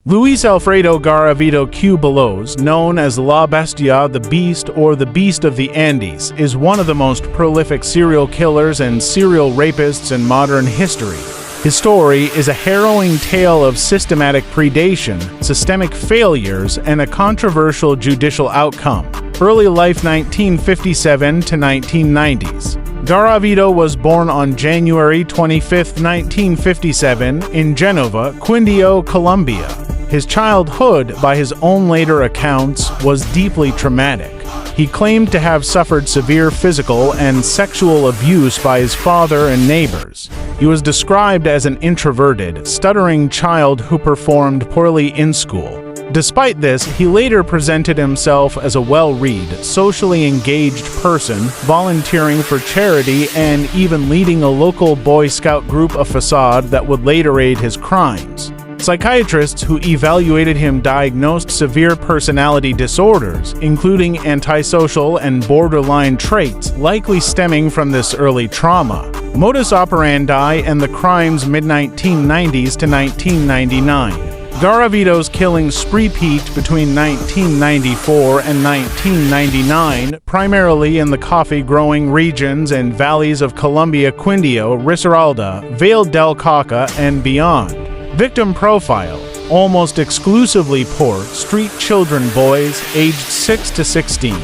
Luis Alfredo Garavito Belos, known as La Bestia, the Beast, or the Beast of the Andes, is one of the most prolific serial killers and serial rapists in modern history. His story is a harrowing tale of systematic predation, systemic failures, and a controversial judicial outcome. Early life 1957 to 1990s. Garavito was born on January 25, 1957, in Genova, Quindio, Colombia. His childhood, by his own later accounts, was deeply traumatic. He claimed to have suffered severe physical and sexual abuse by his father and neighbors. He was described as an introverted, stuttering child who performed poorly in school. Despite this, he later presented himself as a well-read, socially engaged person, volunteering for charity and even leading a local Boy Scout group, a facade that would later aid his crimes. Psychiatrists who evaluated him diagnosed severe personality disorders, including antisocial and borderline traits, likely stemming from this early trauma. Modus operandi and the crimes mid-1990s to 1999. Garavito's killing spree peaked between 1994 and 1999, primarily in the coffee-growing regions and valleys of Colombia, Quindio, Risaralda, Valle del Cauca, and beyond. Victim profile: almost exclusively poor, street children boys aged 6 to 16.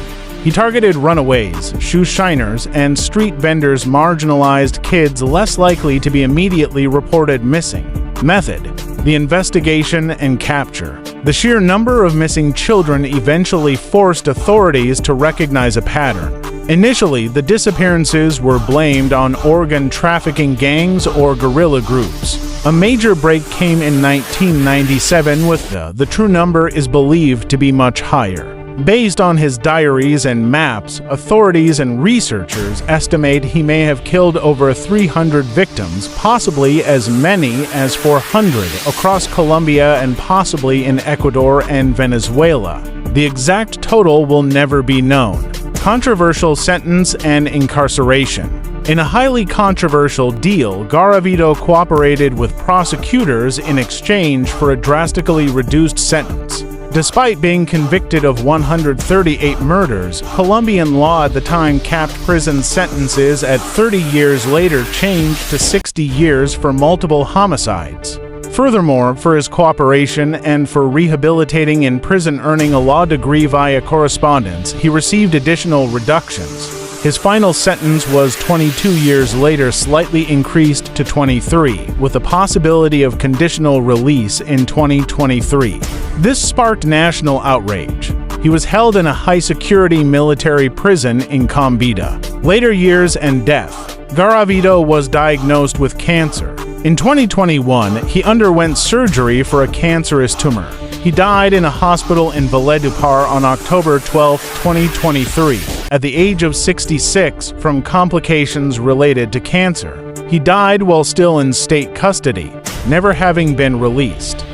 He targeted runaways, shoe shiners, and street vendors, marginalized kids less likely to be immediately reported missing. Method: the investigation and capture. The sheer number of missing children eventually forced authorities to recognize a pattern. Initially, the disappearances were blamed on organ trafficking gangs or guerrilla groups. A major break came in 1997 with the true number is believed to be much higher. Based on his diaries and maps, authorities and researchers estimate he may have killed over 300 victims, possibly as many as 400 across Colombia and possibly in Ecuador and Venezuela. The exact total will never be known. Controversial sentence and incarceration. In a highly controversial deal, Garavito cooperated with prosecutors in exchange for a drastically reduced sentence. Despite being convicted of 138 murders, Colombian law at the time capped prison sentences at 30 years, later changed to 60 years for multiple homicides. Furthermore, for his cooperation and for rehabilitating in prison, earning a law degree via correspondence, he received additional reductions. His final sentence was 22 years, later slightly increased to 23, with a possibility of conditional release in 2023. This sparked national outrage. He was held in a high-security military prison in Colombia. Later years and death. Garavito was diagnosed with cancer. In 2021, he underwent surgery for a cancerous tumor. He died in a hospital in Valledupar on October 12, 2023, at the age of 66 from complications related to cancer. He died while still in state custody, never having been released.